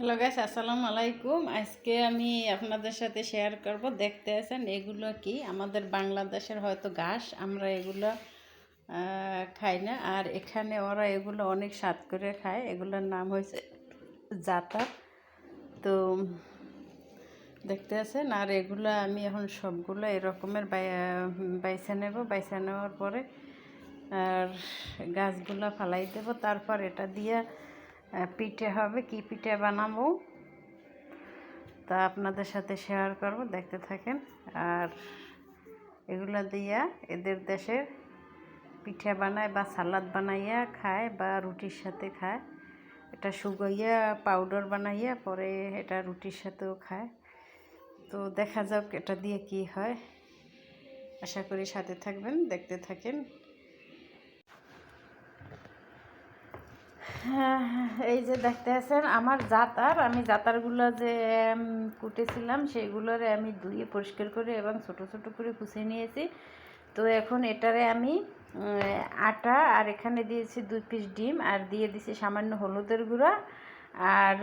Hello guys, আসসালামু আলাইকুম। আজকে আমি আপনাদের সাথে শেয়ার করব। দেখতে আছেন এগুলো কি আমাদের বাংলাদেশের হয়তো ঘাস, আমরা এগুলো খাই না। আর এখানে ওরা এগুলো অনেক স্বাদ করে খায়। এগুলোর নাম হয়েছে জাতা। তো দেখতে আছেন, আর এগুলো আমি এখন সবগুলো এরকমের বাইছে নেব। বাইছে নেওয়ার পরে আর গাছগুলো ফালাই দেব। তারপর এটা দিয়ে পিঠে হবে। কি পিঠে বানাবো তা আপনাদের সাথে শেয়ার করব, দেখতে থাকেন। আর এগুলো দিয়া এদের দেশের পিঠা বানায় বা সালাদ বানাইয়া খায় বা রুটির সাথে খায়। এটা শুকাইয়া পাউডার বানাইয়া পরে এটা রুটির সাথেও খায়। তো দেখা যাক এটা দিয়ে কি হয়। আশা করি সাথে থাকবেন, দেখতে থাকেন। এই যে দেখতে আছেন আমার জাতার, আমি জাতারগুলো যে কুটেছিলাম সেগুলোরে আমি ধুয়ে পরিষ্কার করে এবং ছোট ছোট করে কুচিয়ে নিয়েছি। তো এখন এটারে আমি আটা আর এখানে দিয়েছি 2 পিস ডিম আর দিয়ে দিছি সামান্য হলুদের গুঁড়া আর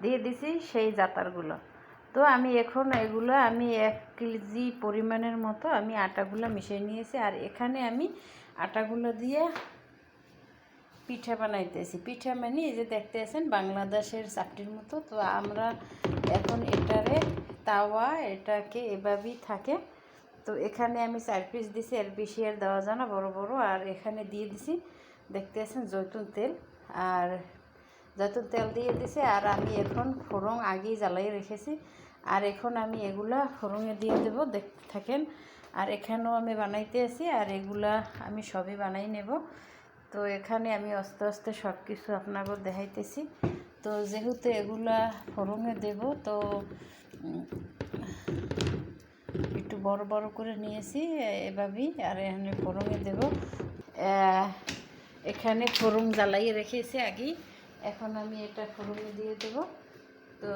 দিয়ে দিছি সেই জাতারগুলো। তো আমি এখন এগুলো আমি 1 কেজি পরিমাণের মতো আমি আটাগুলো মিশিয়ে নিয়েছি। আর এখানে আমি আটাগুলো দিয়ে পিঠা বানাইতেছি। পিঠা মানে এই যে দেখতে আছেন বাংলাদেশের চাপটির মতো। তো আমরা এখন এটারে তাওয়া এটাকে এভাবেই থাকে। তো এখানে আমি 4 পিস দিছি, এর বেশি আর দেওয়া যায় না, বড় বড়। আর এখানে দিয়ে দিছি দেখতে আছেন জৈতুন তেল, আর জৈতুন তেল দিয়ে দিছি। আর আমি এখন ফোড়ন আগেই জ্বালাই রেখেছি। আর এখন আমি এগুলা ফোড়নে দিয়ে দেব, দেখতে থাকেন। আর এখানেও আমি বানাইতে আছি, আর এগুলা আমি সবই বানাই নেব। তো এখানে আমি আস্তে আস্তে সব কিছু আপনাকে দেখাইতেছি। তো যেহেতু এগুলা ফোড়নে দেব, তো একটু বড় বড় করে নিয়েছি এভাবেই। আর এখানে ফোড়নে দেব। এখানে ফোড়ন জ্বালাইয়ে রেখেছি আগেই। এখন আমি এটা ফোড়নে দিয়ে দেব। তো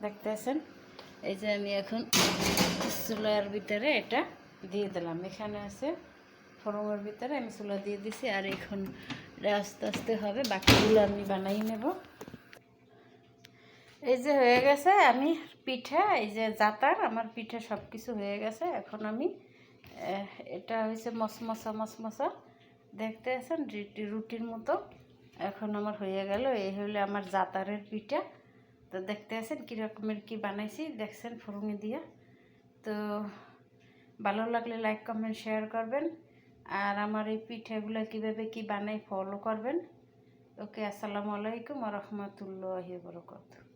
দেখতে আছেন এই যে আমি এখন চুলার ভিতরে এটা দিয়ে দিলাম। এখানে আছে ফোড়নের ভিতরে আমি চুলা দিয়ে দিছি। আর এখন আস্তে আস্তে হবে, বাকিগুলো আমি বানাই নেব। এই যে হয়ে গেছে আমি পিঠা, এই যে জাতার আমার পিঠা সব কিছু হয়ে গেছে। এখন আমি এটা হয়েছে মশমশা মশমশা, দেখতে আছেন রুটির মতো। এখন আমার হয়ে গেল, এই হলো আমার জাতারের পিঠা। তো দেখতে আছেন কীরকমের কি বানাইছি, দেখছেন ফোড়নে দিয়া। তো ভালো লাগলে লাইক কমেন্ট শেয়ার করবেন। আর আমার এই পিঠাগুলো কীভাবে কি বানাই ফলো করবেন। ওকে, আসসালামু আলাইকুম ওয়া রাহমাতুল্লাহি ওয়া বারাকাতুহু।